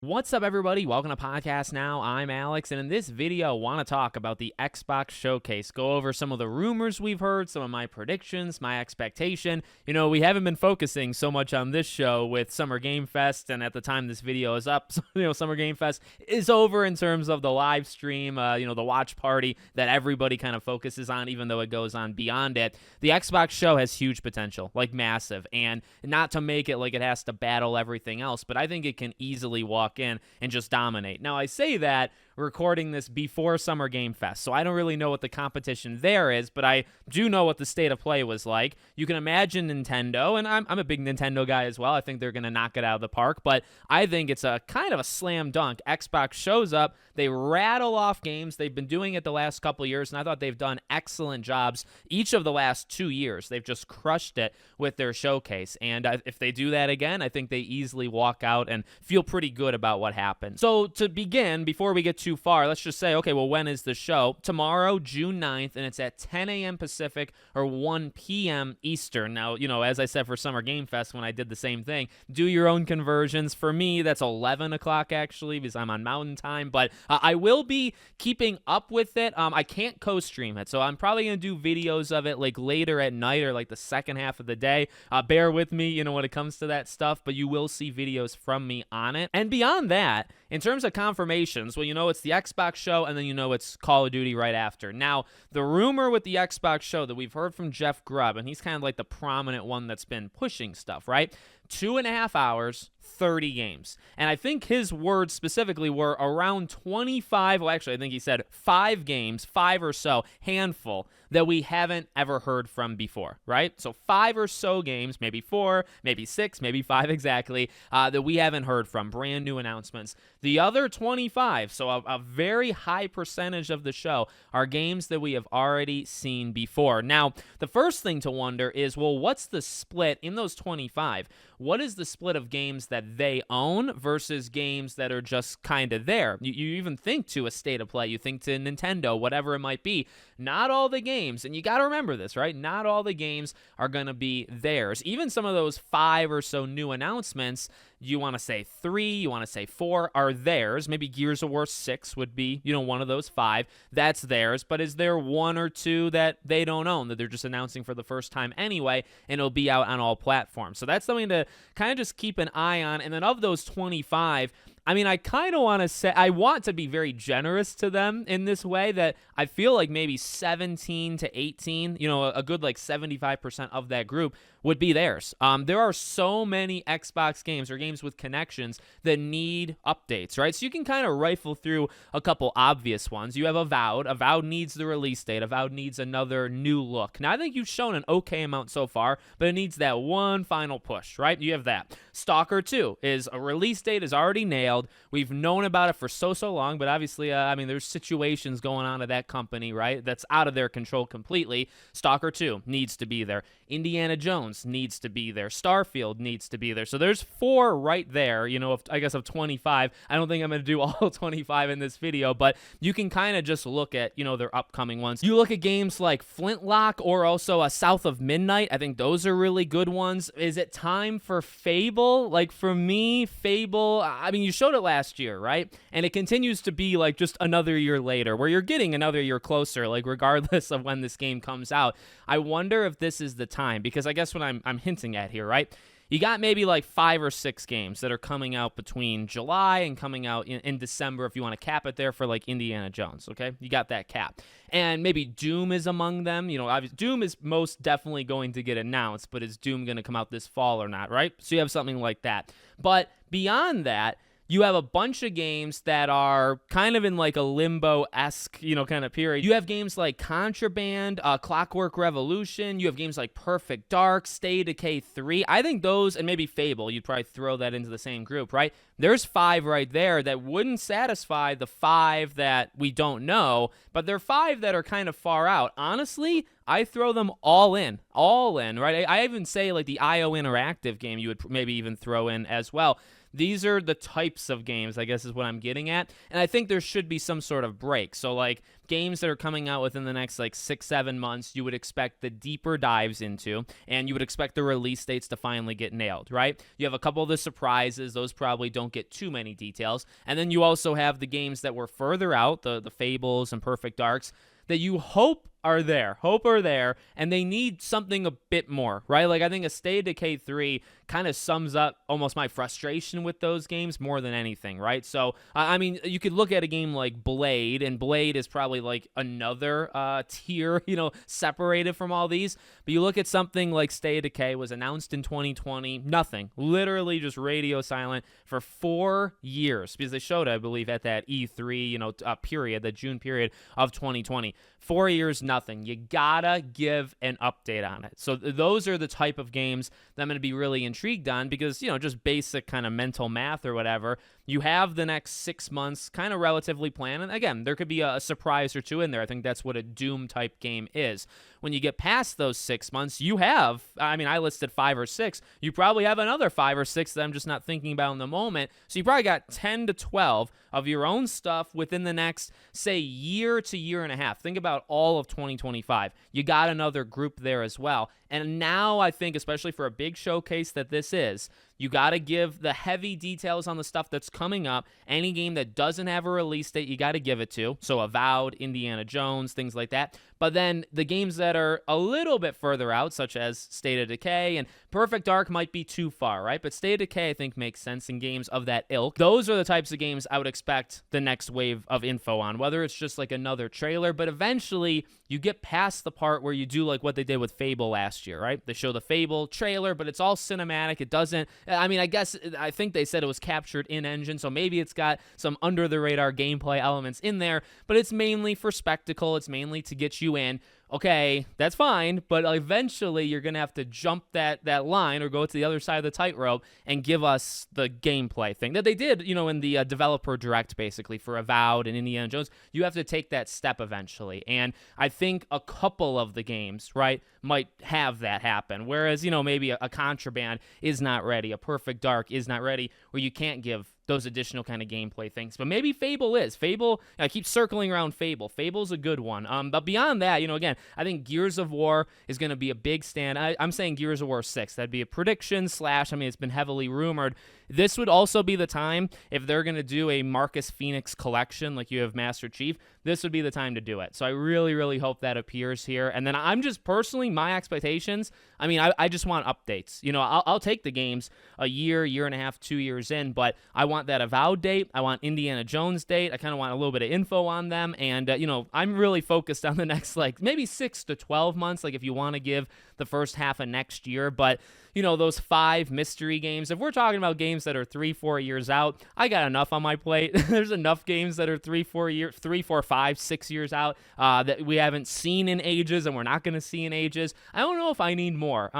What's up, everybody? Welcome to Podcast Now. I'm Alex, and in this video, I want to talk about the Xbox Showcase, go over some of the rumors we've heard, some of my predictions, my expectation. You know, we haven't been focusing so much on this show with Summer Game Fest, and at the time this video is up, Summer Game Fest is over in terms of the live stream, the watch party that everybody kind of focuses on, even though it goes on beyond it. The Xbox show has huge potential, like massive, and not to make it like it has to battle everything else, but I think it can easily walk in and just dominate. Now, I say that recording this before Summer Game Fest, so I don't really know what the competition there is, but I do know what the state of play was like. You can imagine Nintendo, and I'm a big Nintendo guy as well. I think they're going to knock it out of the park, but I think it's a kind of a slam dunk. Xbox shows up, they rattle off games. They've been doing it the last couple of years, and I thought they've done excellent jobs each of the last 2 years. They've just crushed it with their showcase, and if they do that again, I think they easily walk out and feel pretty good about what happened. So to begin, before we get too far, let's just say, okay, well, when is the show? Tomorrow, June 9th, and it's at 10 a.m. Pacific or 1 p.m. Eastern. Now, as I said for Summer Game Fest when I did the same thing, do your own conversions. For me, that's 11 o'clock actually because I'm on Mountain Time, but I will be keeping up with it. I can't co-stream it, so I'm probably going to do videos of it like later at night or like the second half of the day. Bear with me, when it comes to that stuff, but you will see videos from me on it. And beyond that, in terms of confirmations, well, it's the Xbox show, and then it's Call of Duty right after. Now, the rumor with the Xbox show that we've heard from Jeff Grubb, and he's kind of like the prominent one that's been pushing stuff, right? 2.5 hours, 30 games. And I think his words specifically were around 25, well, actually, I think he said 5 games, 5 or so, handful, that we haven't ever heard from before, right? So 5 or so games, maybe 4, maybe 6, maybe 5 exactly, that we haven't heard from, brand new announcements. The other 25, so a very high percentage of the show, are games that we have already seen before. Now, the first thing to wonder is, well, what's the split in those 25? What is the split of games that they own versus games that are just kind of there? You even think to a state of play, you think to Nintendo, whatever it might be. Not all the games, and you got to remember this, right? Not all the games are going to be theirs. Even some of those 5 or so new announcements, you want to say 3, you want to say 4 are theirs. Maybe Gears of War 6 would be, one of those 5. That's theirs. But is there 1 or 2 that they don't own, that they're just announcing for the first time anyway, and it'll be out on all platforms? So that's something to kind of just keep an eye on. And then of those 25, I kind of want to say, I want to be very generous to them in this way, that I feel like maybe 17 to 18, a good like 75% of that group would be theirs. There are so many Xbox games or games with connections that need updates, right? So you can kind of rifle through a couple obvious ones. You have Avowed. Avowed needs the release date. Avowed needs another new look. Now, I think you've shown an okay amount so far, but it needs that one final push, right? You have that. Stalker 2 is a release date is already nailed. We've known about it for so long, but obviously, there's situations going on at that company, right? That's out of their control completely. Stalker 2 needs to be there. Indiana Jones needs to be there. Starfield needs to be there. So there's 4 right there, of 25. I don't think I'm going to do all 25 in this video, but you can kind of just look at, their upcoming ones. You look at games like Flintlock or also South of Midnight. I think those are really good ones. Is it time for Fable? Like for me, Fable, you showed it last year, right? And it continues to be like just another year later, where you're getting another year closer, like regardless of when this game comes out. I wonder if this is the time, because I guess what I'm hinting at here, right? You got maybe like 5 or 6 games that are coming out between July and coming out in December, if you want to cap it there for like Indiana Jones, okay? You got that cap. And maybe Doom is among them. Obviously, Doom is most definitely going to get announced, but is Doom going to come out this fall or not, right? So you have something like that. But beyond that, you have a bunch of games that are kind of in like a limbo-esque, kind of period. You have games like Contraband, Clockwork Revolution. You have games like Perfect Dark, Stay Decay 3. I think those, and maybe Fable, you'd probably throw that into the same group, right? There's 5 right there that wouldn't satisfy the 5 that we don't know, but they're 5 that are kind of far out. Honestly, I throw them all in, right? I even say like the IO Interactive game you would maybe even throw in as well. these are the types of games, I guess is what I'm getting at. And I think there should be some sort of break. So like games that are coming out within the next like 6-7 months, you would expect the deeper dives into, and you would expect the release dates to finally get nailed, right? You have a couple of the surprises. Those probably don't get too many details. And then you also have the games that were further out, the Fables and Perfect Darks, that you hope are there, and they need something a bit more, right? Like, I think a State of Decay 3 kind of sums up almost my frustration with those games more than anything, right? So, I mean, you could look at a game like Blade, and Blade is probably like another tier, separated from all these, but you look at something like State of Decay was announced in 2020, nothing, literally just radio silent for 4 years, because they showed it, I believe, at that E3, period, the June period of 2020. 4 years, nothing. You gotta give an update on it. So those are the type of games that I'm going to be really intrigued on because, just basic kind of mental math or whatever. You have the next 6 months kind of relatively planned. And again, there could be a surprise or two in there. I think that's what a Doom type game is. When you get past those 6 months, you have, I listed 5 or 6. You probably have another 5 or 6 that I'm just not thinking about in the moment. So you probably got 10 to 12 of your own stuff within the next, say, year to year and a half. Think about all of 2025. You got another group there as well. And now I think, especially for a big showcase that this is, you got to give the heavy details on the stuff that's coming up. Any game that doesn't have a release date, you got to give it to. So Avowed, Indiana Jones, things like that. But then the games that are a little bit further out, such as State of Decay and Perfect Dark might be too far, right? But State of Decay, I think, makes sense in games of that ilk. Those are the types of games I would expect the next wave of info on, whether it's just like another trailer, but eventually you get past the part where you do like what they did with Fable last year, right? They show the Fable trailer, but it's all cinematic. It doesn't, I think they said it was captured in engine, so maybe it's got some under the radar gameplay elements in there, but it's mainly for spectacle. It's mainly to get you in. Okay, that's fine, but eventually you're going to have to jump that line or go to the other side of the tightrope and give us the gameplay thing that they did, in the developer direct, basically, for Avowed and Indiana Jones. You have to take that step eventually, and I think a couple of the games, right, might have that happen, whereas, maybe a Contraband is not ready, a Perfect Dark is not ready, where you can't give those additional kind of gameplay things. But maybe Fable is. Fable, I keep circling around Fable. Fable's a good one. But beyond that, again, I think Gears of War is going to be a big stand. I'm saying Gears of War 6. That'd be a prediction / it's been heavily rumored. This would also be the time, if they're going to do a Marcus Phoenix collection like you have Master Chief, this would be the time to do it. So I really, really hope that appears here. And then I'm just personally, my expectations, I just want updates. I'll take the games a year and a half, 2 years in, but I want that Avowed date. I want Indiana Jones date. I kind of want a little bit of info on them. And, I'm really focused on the next, maybe 6 to 12 months, if you want to give the first half of next year. But, those 5 mystery games, if we're talking about games that are 3-4 years out, I got enough on my plate. There's enough games that are 3, 4, 5, 6 years out that we haven't seen in ages and we're not going to see in ages. I don't know if I need more.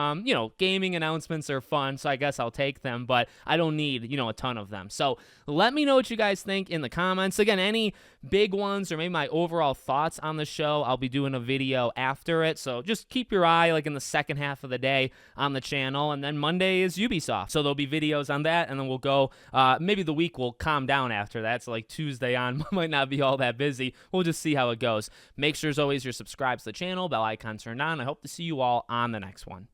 Gaming announcements are fun, so I guess I'll take them, but I don't need, a ton of them. So let me know what you guys think in the comments. Again, any big ones or maybe my overall thoughts on the show, I'll be doing a video after it. So just keep your eye in the second half of the day on the channel. And then Monday is Ubisoft. So there'll be videos on that. And then we'll go, maybe the week will calm down after that. So Tuesday on might not be all that busy. We'll just see how it goes. Make sure as always you're subscribed to the channel, bell icon turned on. I hope to see you all on the next one.